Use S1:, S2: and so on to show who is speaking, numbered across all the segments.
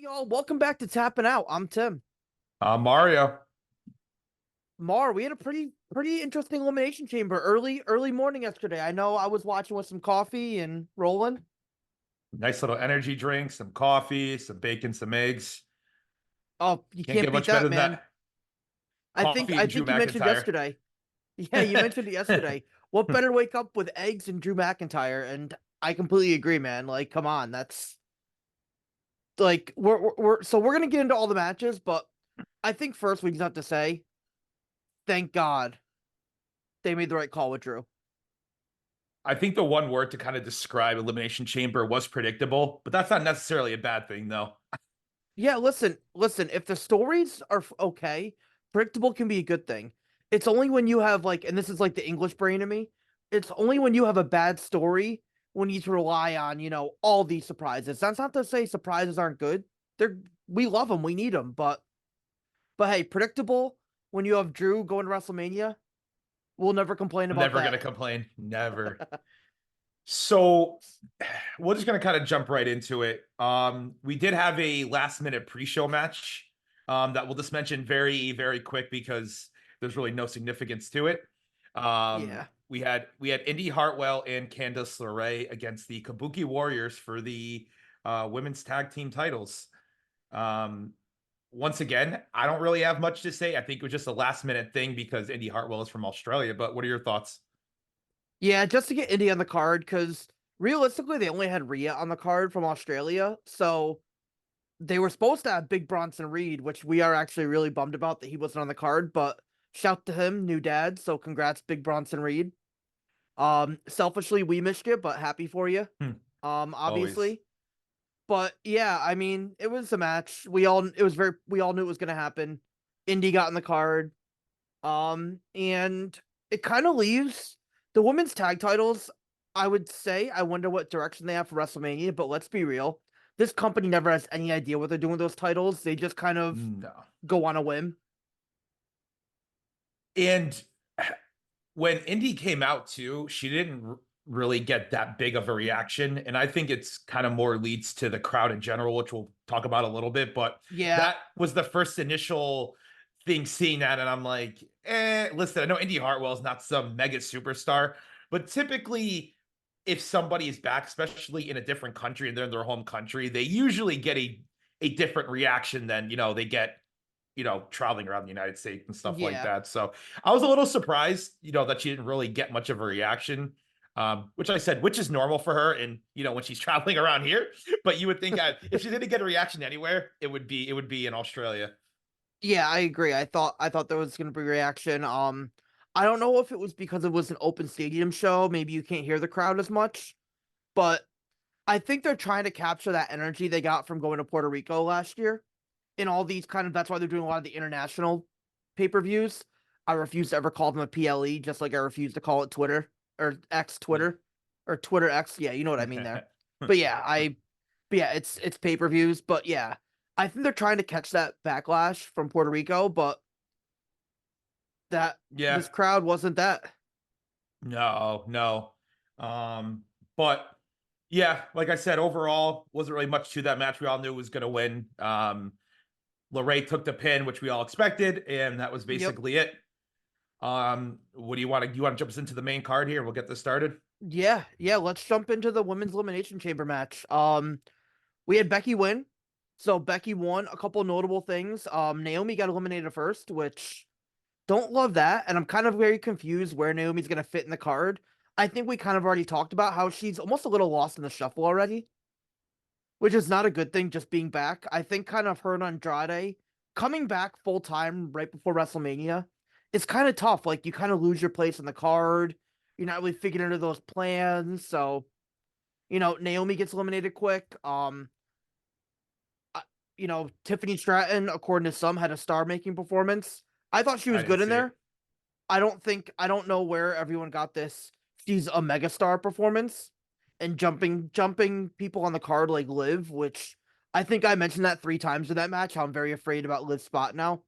S1: Y'all, welcome back to Tappin' Out. I'm Tim.
S2: Mario.
S1: Mar, we had a pretty interesting elimination chamber early morning yesterday. I know I was watching with some coffee and rolling.
S2: Nice little energy drink, some coffee, some bacon, some eggs.
S1: Oh, you
S2: Can't
S1: can't
S2: get
S1: beat
S2: much better
S1: that,
S2: than
S1: man.
S2: that.
S1: I think
S2: Coffee
S1: I
S2: and Drew
S1: think you mentioned
S2: McIntyre.
S1: yesterday. Yeah, you mentioned it yesterday. What better wake up with eggs and Drew McIntyre? And I completely agree, man. Like, come on, that's like we're gonna get into all the matches, but I think first we just have to say, thank God they made the right call with Drew.
S2: I think the one word to kind of describe Elimination Chamber was predictable, but that's not necessarily a bad thing, though.
S1: Yeah, listen. If the stories are okay, predictable can be a good thing. It's only when you have like, and this is like the English brain in me. It's only when you have a bad story when you need to rely on all these surprises. That's not to say surprises aren't good. They're we love them, we need them, but hey, predictable when you have Drew going to WrestleMania, we'll never complain
S2: I'm
S1: about
S2: never gonna
S1: that.
S2: complain. Never. So we're just gonna kind of jump right into it. We did have a last minute pre-show match that we'll just mention very, very quick because there's really no significance to it.
S1: Yeah.
S2: We had Indy Hartwell and Candice LeRae against the Kabuki Warriors for the women's tag team titles. Um, Once again, I don't really have much to say. I think it was just a last minute thing because Indy Hartwell is from Australia. But what are your thoughts?
S1: Yeah, just to get Indy on the card, because realistically they only had Rhea on the card from Australia. So they were supposed to have Big Bronson Reed, which we are actually really bummed about that he wasn't on the card, but shout to him, new dad. So congrats, Big Bronson Reed. Selfishly, we missed you, but happy for you.
S2: Hmm, always.
S1: Obviously. But yeah, I mean, it was a match. We all knew it was gonna happen. Indy got in the card. And it kind of leaves the women's tag titles. I would say I wonder what direction they have for WrestleMania, but let's be real. This company never has any idea what they're doing with those titles. They just kind of
S2: No.
S1: go on a whim.
S2: And when Indy came out too, she didn't really get that big of a reaction. And I think it's kind of more leads to the crowd in general, which we'll talk about a little bit. But
S1: Yeah,
S2: that was the first initial thing seeing that. And I'm like, listen, I know Indy Hartwell is not some mega superstar, but typically, if somebody is back, especially in a different country and they're in their home country, they usually get a different reaction than they get traveling around the United States and stuff like
S1: yeah,
S2: that. So I was a little surprised, that she didn't really get much of a reaction, which I said, which is normal for her. And, when she's traveling around here, but you would think if she didn't get a reaction anywhere, it would be in Australia.
S1: yeah. I agree. I thought there was gonna be a reaction. I don't know if it was because it was an open stadium show. Maybe you can't hear the crowd as much, but I think they're trying to capture that energy they got from going to Puerto Rico last year. In all these kind of that's why they're doing a lot of the international pay-per-views. I refuse to ever call them a PLE, just like I refuse to call it Twitter or X Twitter or Twitter X. Yeah, you know what I mean there. But yeah, it's pay-per-views. But yeah, I think they're trying to catch that backlash from Puerto Rico, but that
S2: Yeah,
S1: this crowd wasn't that.
S2: no, no. But yeah, like I said, overall, wasn't really much to that match. We all knew it was going to win. LeRae took the pin, which we all expected, and that was
S1: Yep.
S2: basically it. What do you want to jump us into the main card here? We'll get this started.
S1: Yeah. Let's jump into the women's elimination chamber match. We had Becky win. So Becky won a couple notable things. Naomi got eliminated first, which don't love that. And I'm kind of very confused where Naomi's gonna fit in the card. I think we kind of already talked about how she's almost a little lost in the shuffle already, which is not a good thing just being back. I think kind of her and Andrade coming back full time right before WrestleMania is kind of tough. Like you kind of lose your place in the card. You're not really figuring into those plans. So, Naomi gets eliminated quick. Tiffany Stratton, according to some, had a star making performance. I thought she
S2: I
S1: was
S2: didn't
S1: good in
S2: see
S1: there.
S2: it.
S1: I don't know where everyone got this. She's a megastar performance and jumping people on the card like Liv, which I think I mentioned that 3 times in that match. How I'm very afraid about Liv's spot now.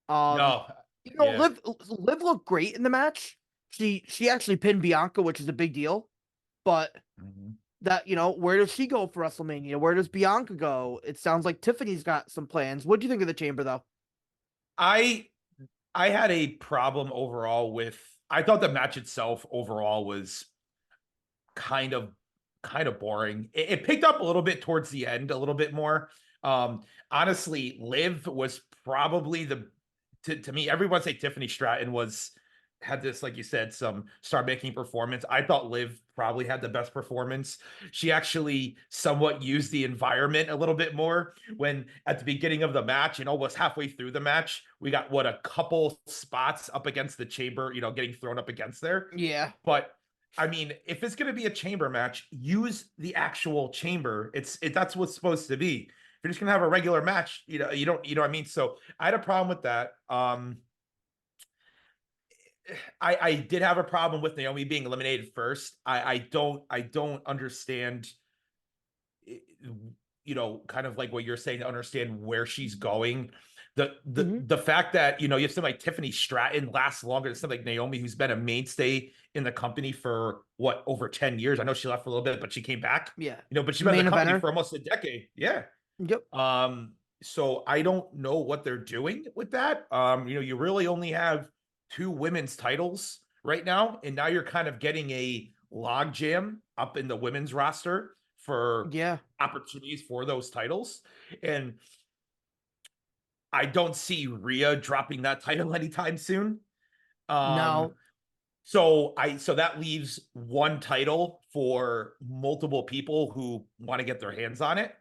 S1: Um,
S2: No, yeah,
S1: Liv looked great in the match. She actually pinned Bianca, which is a big deal. But
S2: mhm.
S1: that, where does she go for WrestleMania? Where does Bianca go? It sounds like Tiffany's got some plans. What do you think of the Chamber, though?
S2: I I had a problem overall with. I thought the match itself overall was kind of kind of boring. It picked up a little bit towards the end, a little bit more. Honestly, Liv was probably the to me. Everyone say Tiffany Stratton was had this, like you said, some star making performance. I thought Liv probably had the best performance. She actually somewhat used the environment a little bit more when at the beginning of the match, almost halfway through the match, we got what a couple spots up against the chamber, getting thrown up against there.
S1: Yeah.
S2: But I mean, if it's going to be a chamber match, use the actual chamber. That's what's supposed to be. If you're just going to have a regular match, you don't, what I mean? So I had a problem with that. I did have a problem with Naomi being eliminated first. I don't understand, kind of like what you're saying, to understand where she's going. The the
S1: Hmm.
S2: the fact that you have somebody like Tiffany Stratton lasts longer than somebody like Naomi, who's been a mainstay in the company for what, over 10 years. I know she left for a little bit, but she came back.
S1: Yeah.
S2: But she's been in the
S1: Main
S2: company
S1: eventer.
S2: for almost a decade. Yeah.
S1: Yep.
S2: So I don't know what they're doing with that. You really only have two women's titles right now, and now you're kind of getting a log jam up in the women's roster for
S1: Yeah.
S2: opportunities for those titles. And I don't see Rhea dropping that title anytime soon. Um,
S1: No.
S2: so that leaves one title for multiple people who want to get their hands on it.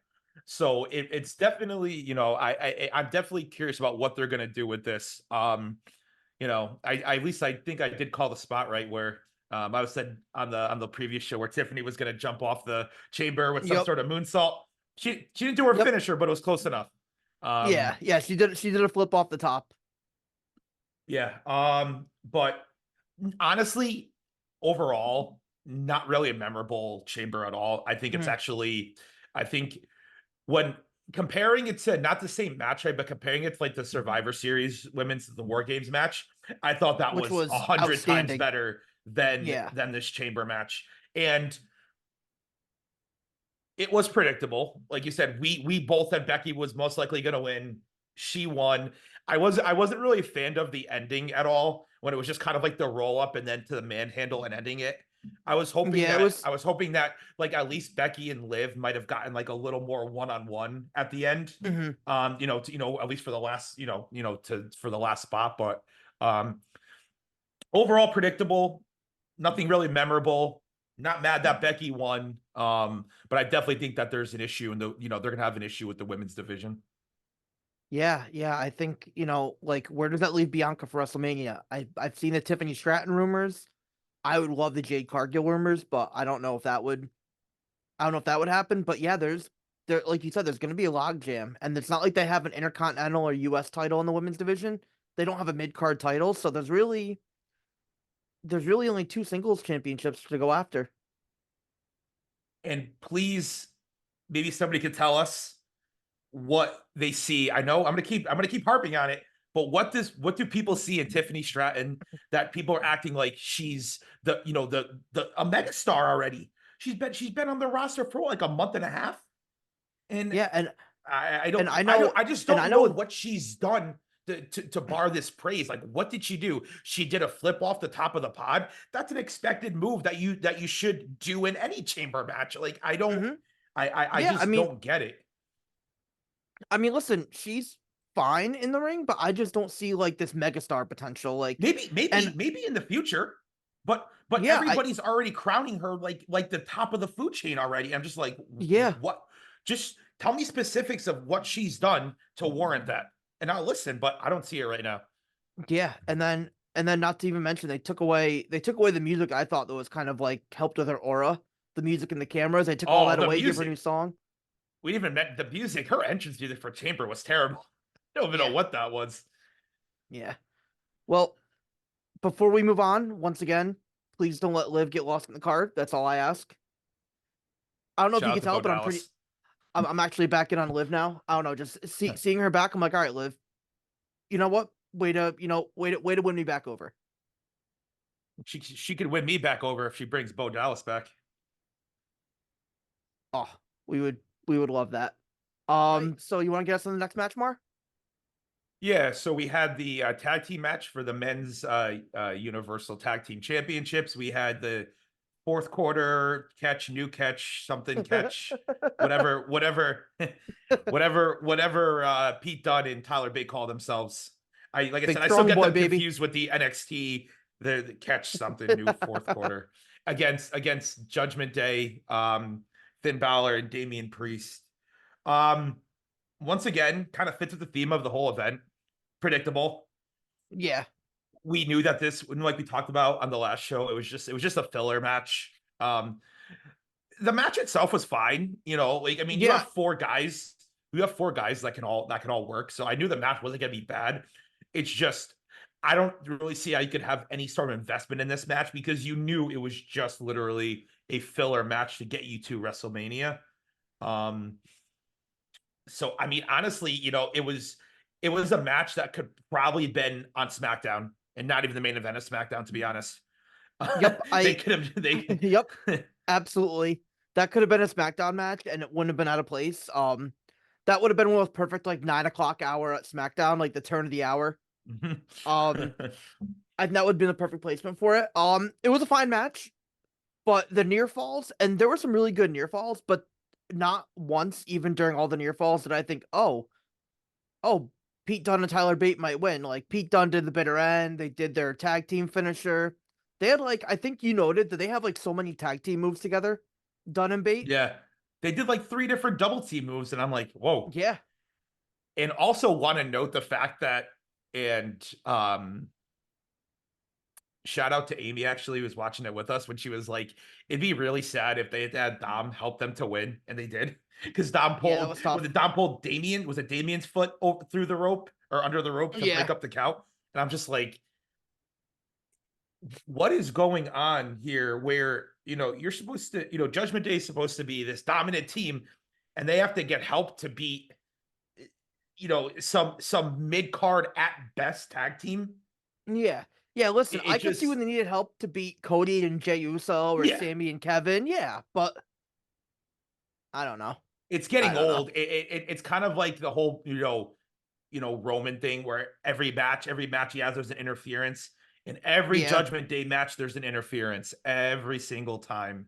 S2: So it's definitely, I'm definitely curious about what they're gonna do with this. I at least I think I did call the spot right where I was said on the previous show where Tiffany was gonna jump off the chamber with some
S1: Yep.
S2: sort of moonsault. She didn't do her
S1: Yep.
S2: finisher, but it was close enough.
S1: Yeah.
S2: Um,
S1: Yeah. She did a flip off the top.
S2: yeah. But honestly, overall, not really a memorable chamber at all. I think it's
S1: Mhm.
S2: actually, I think when comparing it to not the same match, right, but comparing it to like the Survivor Series women's the War Games match, I thought that
S1: Which
S2: was a
S1: was
S2: hundred times
S1: outstanding.
S2: better than
S1: Yeah.
S2: this chamber match. And it was predictable. Like you said, we both said Becky was most likely going to win. She won. I wasn't really a fan of the ending at all when it was just kind of like the roll up and then to the manhandle and ending it.
S1: Yeah. It was.
S2: I was hoping that like at least Becky and Liv might have gotten like a little more one on one at the end.
S1: Mhm.
S2: At least for the last, to for the last spot. But um overall predictable, nothing really memorable. Not mad that Becky won, but I definitely think that there's an issue, and they're gonna have an issue with the women's division.
S1: Yeah, yeah. I think, like, where does that leave Bianca for WrestleMania? I've seen the Tiffany Stratton rumors. I would love the Jade Cargill rumors, but I don't know if that would happen. But yeah, there, like you said, there's gonna be a logjam. And it's not like they have an intercontinental or US title in the women's division. They don't have a mid card title, so there's really only two singles championships to go after.
S2: And please, maybe somebody could tell us what they see. I know I'm gonna keep harping on it, but what do people see in Tiffany Stratton that people are acting like she's the the a megastar already? She's been on the roster for like a month and a half, and
S1: Yeah,
S2: I
S1: and
S2: don't
S1: I know
S2: I just
S1: and I
S2: don't know
S1: know
S2: what she's done to bar this praise. Like, what did she do? She did a flip off the top of the pod. That's an expected move that you should do in any chamber match. Like, I don't,
S1: Mhm.
S2: I
S1: Yeah,
S2: just don't get it.
S1: listen, she's fine in the ring, but I just don't see like this megastar potential. Like, and
S2: Maybe in the future, but
S1: yeah,
S2: everybody's already crowning her like the top of the food chain already. I'm just like,
S1: yeah,
S2: what? Just tell me specifics of what she's done to warrant that, and I'll listen. But I don't see it right now.
S1: yeah, and then not to even mention they took away the music I thought that was kind of like helped with her aura, the music and the cameras. They took all
S2: Oh,
S1: that
S2: the
S1: away, give her a new
S2: music.
S1: song.
S2: We didn't even met the music. Her entrance music for Chamber was terrible. I don't even know
S1: Yeah,
S2: what that was.
S1: yeah. Well, before we move on, once again, please don't let Liv get lost in the card. That's all I ask. I don't know if you
S2: Shout out
S1: can
S2: to
S1: tell,
S2: Bo
S1: but I'm pretty.
S2: Dallas.
S1: I'm actually back in on Liv now. I don't know, just seeing her back. I'm like, all right, Liv. You know what? Way to win me back over.
S2: She could win me back over if she brings Bo Dallas back.
S1: Oh, we would we would love that.
S2: Right.
S1: So you want to get us on the next match, Mar?
S2: Yeah, so we had the tag team match for the men's Universal Tag Team Championships. We had the fourth quarter catch, new catch, something catch, whatever, whatever, whatever Pete Dunne and Tyler Bate call themselves. I like I
S1: Big
S2: said, I still
S1: strong
S2: get
S1: boy,
S2: them
S1: baby.
S2: confused with the NXT, the catch something new fourth quarter against Judgment Day, Finn Balor and Damian Priest. Um, Once again, kind of fits with the theme of the whole event. Predictable.
S1: Yeah.
S2: We knew that this, like we talked about on the last show, it was just a filler match. The match itself was fine. Like I mean, you
S1: Yeah.
S2: have four guys. You have four guys that can all work. So I knew the match wasn't gonna be bad. It's just I don't really see how you could have any sort of investment in this match because you knew it was just literally a filler match to get you to WrestleMania. Um, so I mean, honestly, it was a match that could probably been on SmackDown and not even the main event of SmackDown, to be honest.
S1: Yep.
S2: They
S1: I
S2: could have they
S1: yep. Absolutely. That could have been a SmackDown match and it wouldn't have been out of place. That would have been one of those perfect like 9 o'clock hour at SmackDown, like the turn of the hour. Um, and that would have been the perfect placement for it. It was a fine match, but the near falls, and there were some really good near falls, but not once, even during all the near falls, did I think, oh, Pete Dunne and Tyler Bate might win. Like Pete Dunne did the bitter end. They did their tag team finisher. They had like I think you noted that they have like so many tag team moves together, Dunne and Bate.
S2: Yeah. They did like three different double team moves, and I'm like, whoa.
S1: Yeah,
S2: And also want to note the fact that, and shout out to Amy actually, who was watching it with us when she was like, it'd be really sad if they had Dom help them to win, and they did. Because Dom
S1: yeah, that
S2: pulled
S1: was
S2: was
S1: tough.
S2: it Dom pulled Damien? Was it Damien's foot over, through the rope or under the rope to break
S1: Yeah,
S2: up the count? And I'm just like, what is going on here where you're supposed to, Judgment Day is supposed to be this dominant team, and they have to get help to beat some mid-card at best tag team.
S1: yeah, yeah. Listen,
S2: It
S1: I could see when
S2: just
S1: they needed help to beat Cody and Jey Uso or
S2: yeah,
S1: Sammy and Kevin. Yeah, but I don't know.
S2: it's
S1: I
S2: getting
S1: don't know.
S2: old. It's kind of like the whole Roman thing where every match he has there's an interference. In every
S1: Yeah,
S2: Judgment Day match, there's an interference every single time.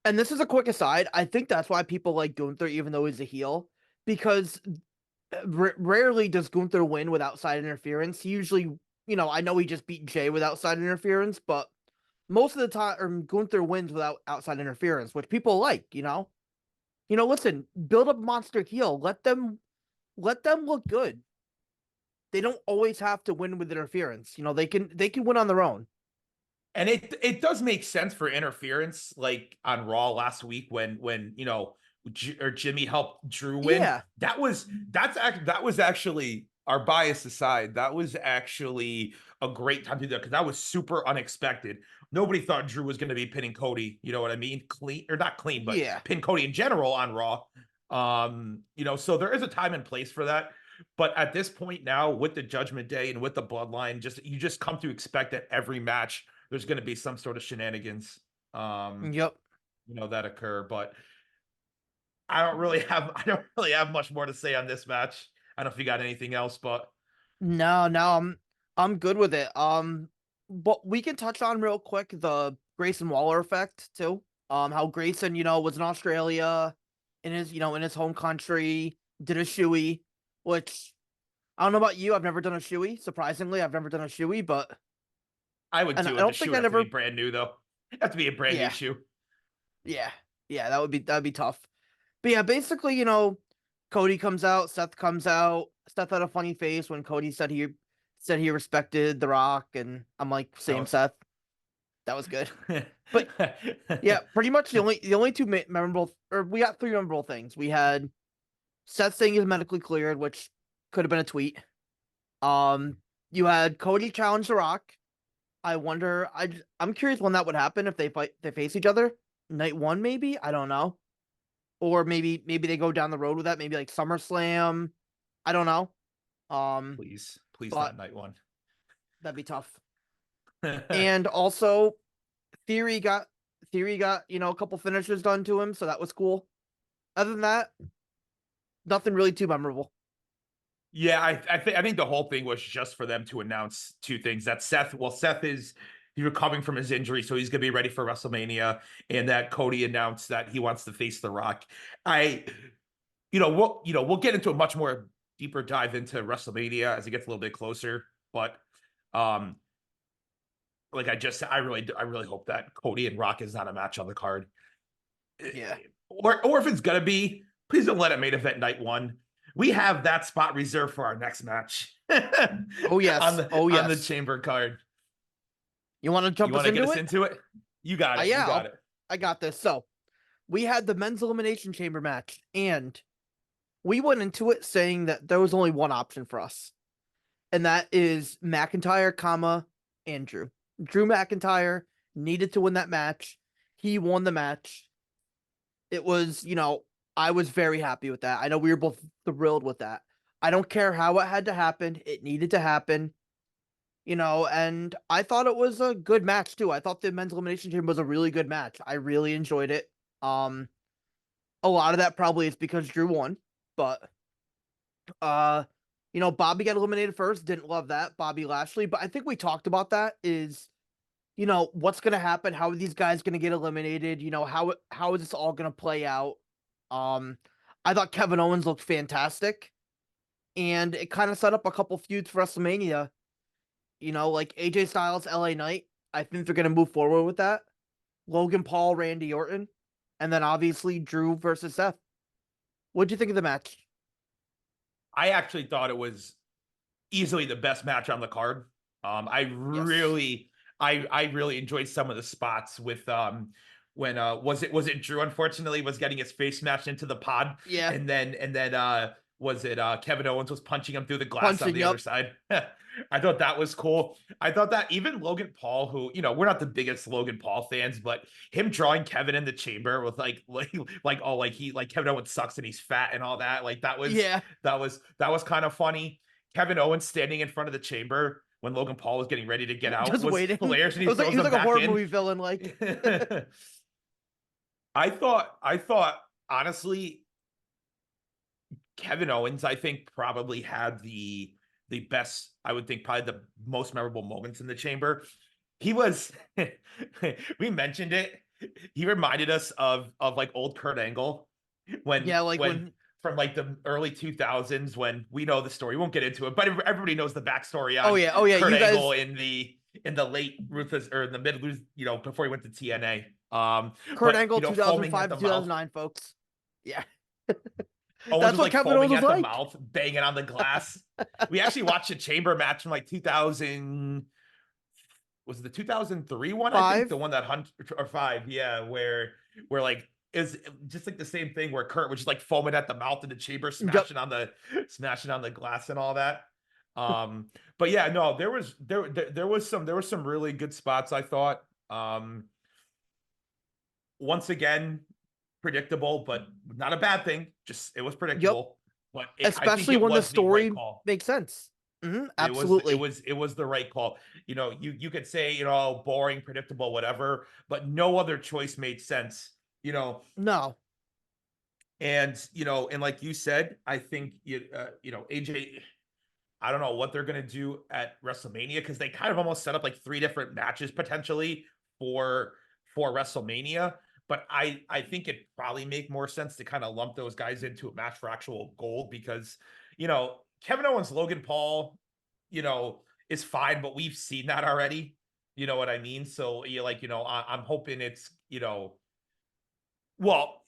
S1: and this is a quick aside. I think that's why people like Gunther, even though he's a heel, because rarely does Gunther win with outside interference. He usually, I know he just beat Jay with outside interference, but most of the time, Gunther wins without outside interference, which people like. Listen, build up monster heel. Let them look good. They don't always have to win with interference. They can win on their own.
S2: And it does make sense for interference, like on Raw last week when Jimmy helped Drew win.
S1: Yeah,
S2: That was actually, our bias aside, that was actually a great time to do that because that was super unexpected. Nobody thought Drew was going to be pinning Cody. You know what I mean? Clean or not clean, but
S1: yeah,
S2: pin Cody in general on Raw. So there is a time and place for that. But at this point now, with the Judgment Day and with the Bloodline, you just come to expect that every match there's going to be some sort of shenanigans, um,
S1: yep.
S2: that occur. But I don't really have much more to say on this match. I don't know if you got anything else, but
S1: No, no, I'm good with it. But we can touch on real quick the Grayson Waller effect too. How Grayson, was in Australia, in his home country, did a shoey, which I don't know about you. I've never done a shoey. Surprisingly, I've never done a shoey, but
S2: I would
S1: and I
S2: do it. The
S1: don't
S2: shoe
S1: think
S2: would
S1: I
S2: have to be
S1: never.
S2: brand new though. It'd have to be a brand new
S1: Yeah,
S2: shoe.
S1: yeah, yeah. That'd be tough. But yeah, basically, Cody comes out, Seth comes out. Seth had a funny face when Cody said he respected The Rock, and I'm like,
S2: That
S1: same
S2: was
S1: Seth. That was good. But yeah, pretty much the only two memorable, or we got three memorable things. We had Seth saying he's medically cleared, which could have been a tweet. Um, you had Cody challenge The Rock. I wonder. I'm curious when that would happen if they face each other. Night one, maybe. I don't know. Or maybe they go down the road with that. Maybe like SummerSlam. I don't know. Um,
S2: Please
S1: but
S2: not night one.
S1: that'd be tough. And also, Theory got a couple finishes done to him, so that was cool. Other than that, nothing really too memorable.
S2: Yeah, I think the whole thing was just for them to announce two things: that Seth is he's recovering from his injury, so he's gonna be ready for WrestleMania, and that Cody announced that he wants to face The Rock. I we'll get into a much more deeper dive into WrestleMania as it gets a little bit closer, but um like I really hope that Cody and Rock is not a match on the card.
S1: Yeah.
S2: Or if it's gonna be, please don't let it main event night one. We have that spot reserved for our next match
S1: Oh
S2: on
S1: yes.
S2: the
S1: Oh
S2: on the
S1: yes.
S2: chamber card.
S1: You want to
S2: You
S1: jump us
S2: want to get
S1: into
S2: us
S1: it?
S2: into it? You got it. You
S1: Yeah.
S2: got it.
S1: I got this. So we had the men's elimination chamber match, and we went into it saying that there was only one option for us, and that is McIntyre, comma Andrew. Drew McIntyre needed to win that match. He won the match. It was, I was very happy with that. I know we were both thrilled with that. I don't care how it had to happen. It needed to happen, and I thought it was a good match too. I thought the men's elimination chamber was a really good match. I really enjoyed it. A lot of that probably is because Drew won, but uh, Bobby got eliminated first. Didn't love that, Bobby Lashley. But I think we talked about that is, what's gonna happen? How are these guys gonna get eliminated? How is this all gonna play out? Um, I thought Kevin Owens looked fantastic, and it kind of set up a couple feuds for WrestleMania. Like AJ Styles, LA Knight. I think they're gonna move forward with that. Logan Paul, Randy Orton, and then obviously Drew versus Seth. What'd you think of the match?
S2: I actually thought it was easily the best match on the card. I
S1: Yes.
S2: really, I really enjoyed some of the spots with when was it Drew unfortunately was getting his face smashed into the pod,
S1: Yeah.
S2: and then was it Kevin Owens was punching him through the glass on
S1: Punching.
S2: the other
S1: Yep.
S2: side. I thought that was cool. I thought that even Logan Paul, who we're not the biggest Logan Paul fans, but him drawing Kevin in the chamber with like Kevin Owens sucks and he's fat and all that, like that was
S1: Yeah.
S2: that was kind of funny. Kevin Owens standing in front of the chamber when Logan Paul was getting ready to get out
S1: Just
S2: was
S1: waiting.
S2: hilarious, and
S1: It
S2: he
S1: was like
S2: throws
S1: he was
S2: him
S1: like a
S2: back
S1: horror
S2: in.
S1: movie villain. Like,
S2: I thought honestly, Kevin Owens, I think, probably had the best, I would think probably the most memorable moments in the chamber. He was we mentioned it. He reminded us of like old Kurt Angle
S1: yeah, like
S2: when
S1: when.
S2: from like the early 2000s, when we know the story. We won't get into it, but everybody knows the backstory
S1: Oh
S2: on
S1: yeah. Oh yeah.
S2: Kurt
S1: You
S2: Angle
S1: guys.
S2: in the late Ruthless, or in the mid, before he went to TNA.
S1: Kurt
S2: But
S1: Angle,
S2: foaming at
S1: 2005 to
S2: the mouth.
S1: 2009, folks. Yeah.
S2: Owens
S1: That's
S2: was
S1: what
S2: like
S1: Kevin Owens
S2: foaming
S1: was
S2: at the
S1: like.
S2: mouth, banging on the glass. We actually watched a chamber match from like 2000. Was it the 2003 one? I think the
S1: 5.
S2: one that Hunt, or five, yeah, where like is just like the same thing where Kurt was just like foaming at the mouth in the chamber,
S1: Yep.
S2: smashing on the glass and all that. But yeah, no, there was some really good spots, I thought. Once again, predictable, but not a bad thing. Just it was
S1: Yep.
S2: predictable, but I think
S1: Especially
S2: it
S1: when the
S2: was the right
S1: story
S2: call.
S1: makes sense.
S2: It was it
S1: Absolutely.
S2: was it was the right call. You could say, boring, predictable, whatever, but no other choice made sense. You know,
S1: No.
S2: and like you said, I think AJ. I don't know what they're gonna do at WrestleMania, because they kind of almost set up like three different matches potentially for for WrestleMania. But I think it probably make more sense to kind of lump those guys into a match for actual gold, because Kevin Owens, Logan Paul, is fine, but we've seen that already. You know what I mean? So I'm hoping it's well,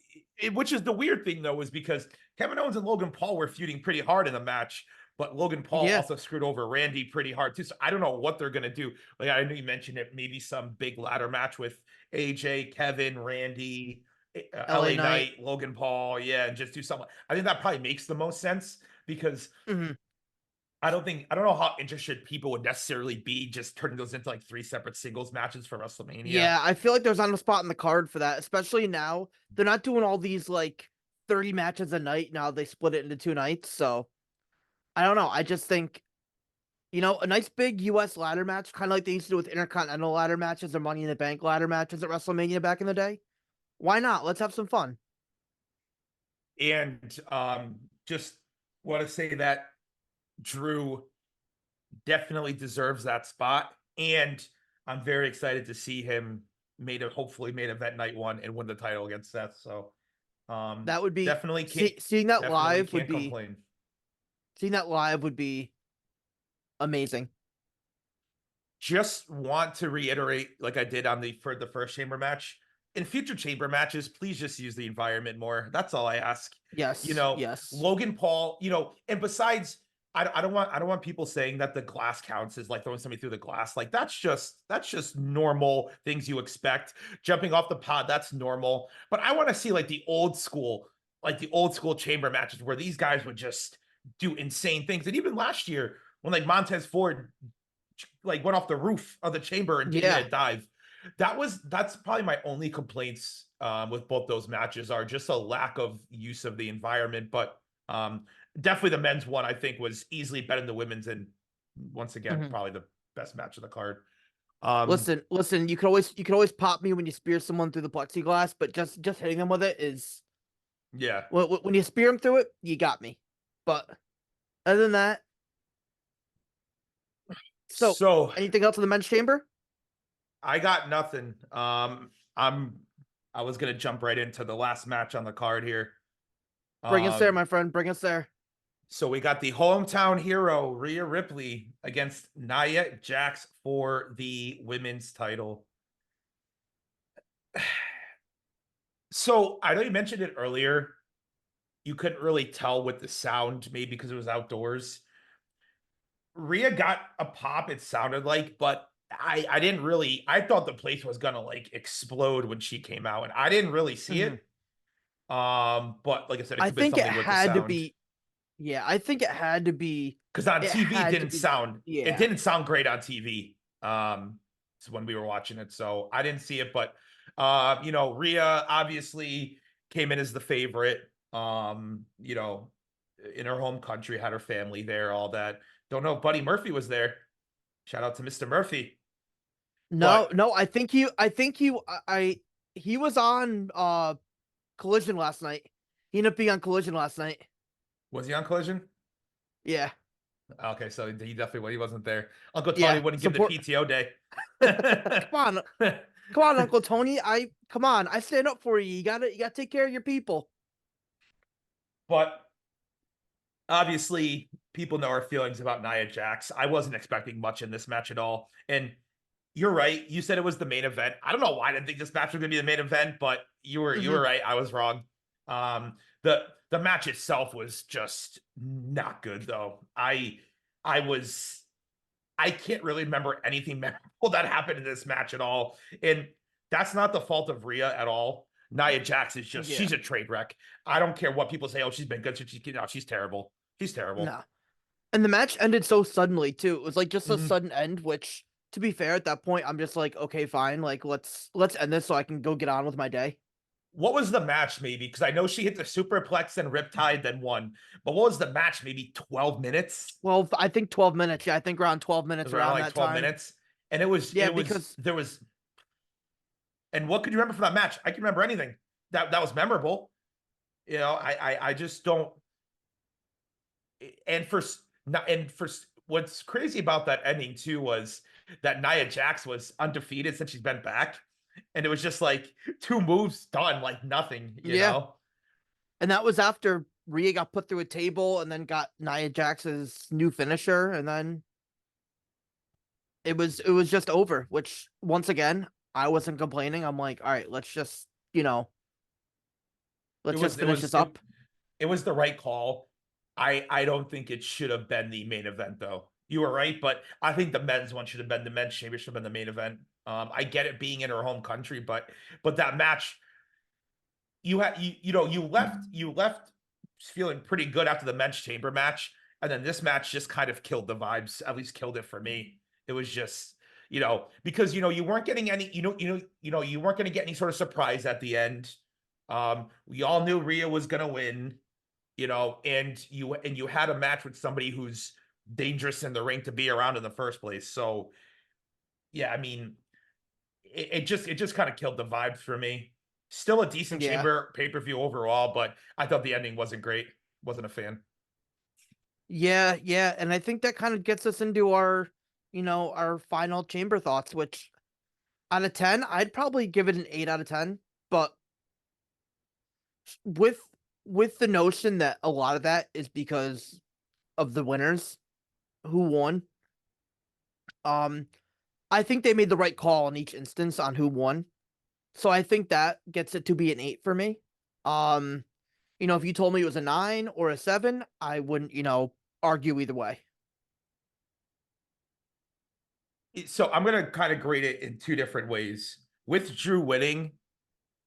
S2: which is the weird thing though, is because Kevin Owens and Logan Paul were feuding pretty hard in the match, but Logan Paul
S1: Yeah.
S2: also screwed over Randy pretty hard too. So I don't know what they're gonna do. Like, I know you mentioned it, maybe some big ladder match with AJ, Kevin, Randy,
S1: LA
S2: LA
S1: Knight.
S2: Knight, Logan Paul, yeah, and just do something. I think that probably makes the most sense, because
S1: hmm
S2: I don't know how interested people would necessarily be just turning those into like three separate singles matches for WrestleMania.
S1: Yeah, I feel like there's not a spot in the card for that, especially now. They're not doing all these like 30 matches a night now. They split it into 2 nights. So I don't know. I just think, a nice big US ladder match, kind of like they used to do with Intercontinental ladder matches or Money in the Bank ladder matches at WrestleMania back in the day. Why not? Let's have some fun.
S2: And just want to say that Drew definitely deserves that spot. And I'm very excited to see him hopefully main event night one and win the title against Seth. So
S1: That would be
S2: definitely can't
S1: seeing that
S2: definitely
S1: live would
S2: can't
S1: be
S2: complain.
S1: seeing that live would be amazing.
S2: Just want to reiterate, like I did on the first chamber match, in future chamber matches, please just use the environment more. That's all I ask. You
S1: Yes,
S2: know,
S1: yes.
S2: Logan Paul. And besides, I don't want people saying that the glass counts as like throwing somebody through the glass. Like that's just normal things you expect. Jumping off the pod, that's normal. But I want to see like the old school chamber matches where these guys would just do insane things. And even last year, when like Montez Ford like went off the roof of the chamber and did
S1: Yeah.
S2: a dive. That's probably my only complaints with both those matches are just a lack of use of the environment. But definitely the men's one I think was easily better than the women's, and once again
S1: Mhm.
S2: probably the best match of the card. Um,
S1: Listen. You can always pop me when you spear someone through the plexiglass, but just hitting them with it is
S2: yeah.
S1: when you spear them through it, you got me. But other than that, so
S2: So
S1: anything else in the men's chamber?
S2: I got nothing. I was gonna jump right into the last match on the card here.
S1: Bring us there,
S2: Um,
S1: my friend. Bring us there.
S2: So we got the hometown hero, Rhea Ripley, against Nia Jax for the women's title. So I know you mentioned it earlier. You couldn't really tell with the sound, maybe because it was outdoors. Rhea got a pop, it sounded like, but I didn't really I thought the place was gonna like explode when she came out, and I didn't really see
S1: Mhm.
S2: it. But like I said, it
S1: I
S2: could have been
S1: think it
S2: something with the
S1: had to
S2: sound.
S1: be. Yeah, I think it had to be.
S2: Because on
S1: It
S2: TV
S1: had to be.
S2: it
S1: Yeah.
S2: didn't sound great on TV. When we were watching it, so I didn't see it, but Rhea obviously came in as the favorite. In her home country, had her family there, all that. Don't know if Buddy Murphy was there. Shout out to Mr. Murphy.
S1: No,
S2: But
S1: no. He was on Collision last night. He ended up being on Collision last night.
S2: was he on Collision?
S1: Yeah,
S2: Okay, so he definitely he wasn't there. Uncle Tony
S1: yeah.
S2: wouldn't give him the
S1: Support.
S2: PTO day.
S1: Come on, come on, Uncle Tony. Come on. I stand up for you. You gotta take care of your people.
S2: But obviously, people know our feelings about Nia Jax. I wasn't expecting much in this match at all. And you're right. You said it was the main event. I don't know why I didn't think this match was going to be the main event, but you were
S1: Hmm.
S2: right. I was wrong. The match itself was just not good though. I was I can't really remember anything memorable that happened in this match at all. And that's not the fault of Rhea at all. Nia Jax is just
S1: Yeah.
S2: she's a trade wreck. I don't care what people say. Oh, she's been good. She's terrible. She's terrible.
S1: Nah. And the match ended so suddenly too. It was like just a
S2: Mhm.
S1: sudden end, which to be fair, at that point, I'm just like, okay, fine. Like let's end this so I can go get on with my day.
S2: What was the match, maybe? Because I know she hit the superplex and Riptide, then won. But what was the match? Maybe 12 minutes?
S1: 12 minutes. Yeah, I think around 12
S2: It
S1: minutes
S2: was around
S1: around
S2: like
S1: that
S2: 12
S1: time.
S2: minutes. And
S1: Yeah, because
S2: there was, and what could you remember from that match? I can remember anything that was memorable. I just don't. And for and for what's crazy about that ending too was that Nia Jax was undefeated since she's been back, and it was just like two moves done, like nothing, you
S1: yeah.
S2: know.
S1: And that was after Rhea got put through a table and then got Nia Jax's new finisher, and then it was just over. Which once again, I wasn't complaining. I'm like, all right,
S2: It
S1: let's just
S2: was it
S1: finish
S2: was
S1: this
S2: it,
S1: up.
S2: it was the right call. I don't think it should have been the main event though. You were right, but I think the men's one should have been the men's championship should have been the main event. I get it being in her home country, but that match you left feeling pretty good after the men's chamber match, and then this match just kind of killed the vibes. At least killed it for me. It was just because you weren't getting any you weren't going to get any sort of surprise at the end. We all knew Rhea was going to win, and you had a match with somebody who's dangerous in the ring to be around in the first place. So yeah, I mean, it just kind of killed the vibes for me. Still a decent
S1: Yeah.
S2: chamber pay-per-view overall, but I thought the ending wasn't great. Wasn't a fan.
S1: Yeah, yeah, and I think that kind of gets us into our, our final chamber thoughts, which out of 10, I'd probably give it an 8 out of 10, but with with the notion that a lot of that is because of the winners who won. Um I think they made the right call in each instance on who won. So I think that gets it to be an 8 for me. Um if you told me it was a 9 or a 7, I wouldn't, argue either way.
S2: So I'm gonna kind of grade it in two different ways. With Drew winning,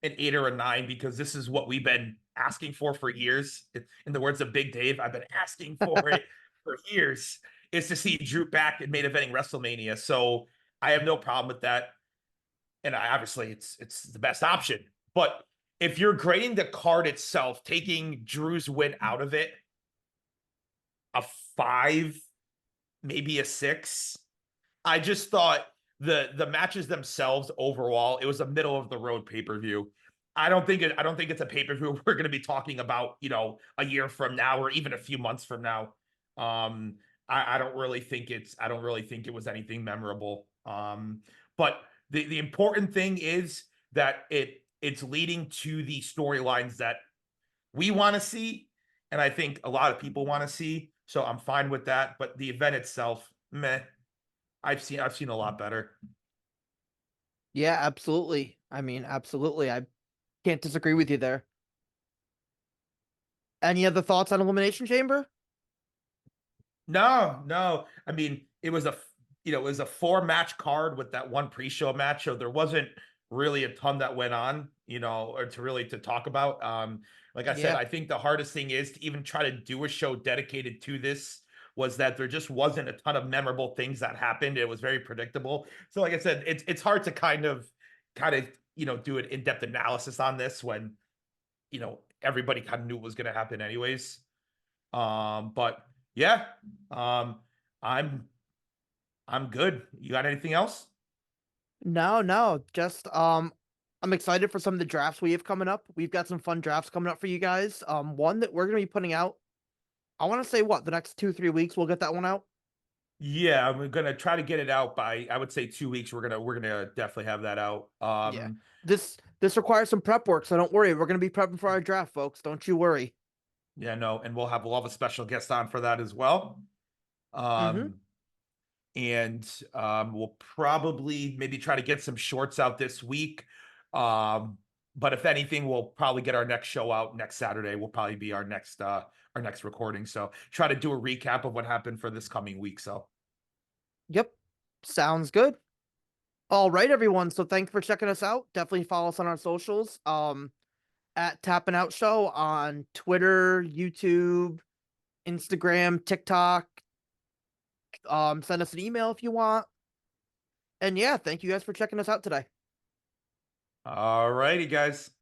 S2: an 8 or a 9 because this is what we've been asking for years. In the words of Big Dave, I've been asking for it for years. Is to see Drew back in main eventing WrestleMania. So I have no problem with that, and obviously it's the best option. But if you're grading the card itself, taking Drew's win out of it, a 5, maybe a 6. I just thought the matches themselves overall, it was a middle of the road pay-per-view. I don't think it's a pay-per-view we're gonna be talking about, a year from now or even a few months from now. Um, I don't really think it was anything memorable. But the important thing is that it's leading to the storylines that we want to see, and I think a lot of people want to see. So I'm fine with that. But the event itself, meh. I've seen a lot better.
S1: Yeah, absolutely. I mean, absolutely. I can't disagree with you there. Any other thoughts on Elimination Chamber?
S2: No, no. I mean, it was a 4 match card with that one pre-show match, so there wasn't really a ton that went on, or to talk about. Like I said,
S1: Yeah.
S2: I think the hardest thing is to even try to do a show dedicated to this was that there just wasn't a ton of memorable things that happened. It was very predictable. So, like I said, it's hard to kind of do an in-depth analysis on this when everybody kind of knew what was going to happen anyways. But yeah, um, I'm I'm good. You got anything else?
S1: No, no. Just I'm excited for some of the drafts we have coming up. We've got some fun drafts coming up for you guys. One that we're gonna be putting out. I want to say what, the next 2, 3 weeks we'll get that one out.
S2: Yeah, I'm gonna try to get it out by I would say 2 weeks. We're gonna definitely have that out.
S1: Yeah. This requires some prep work, so don't worry. We're gonna be prepping for our draft, folks. Don't you worry.
S2: Yeah, no, and we'll have a special guest on for that as well.
S1: Mm-hmm.
S2: Um, and we'll probably maybe try to get some shorts out this week. Um, but if anything, we'll probably get our next show out next Saturday. Will probably be our next recording. So try to do a recap of what happened for this coming week. So
S1: Yep. Sounds good. All right, everyone. So thanks for checking us out. Definitely follow us on our socials. At Tappin' Out Show on Twitter, YouTube, Instagram, TikTok. Send us an email if you want. And yeah, thank you guys for checking us out today.
S2: all righty, guys.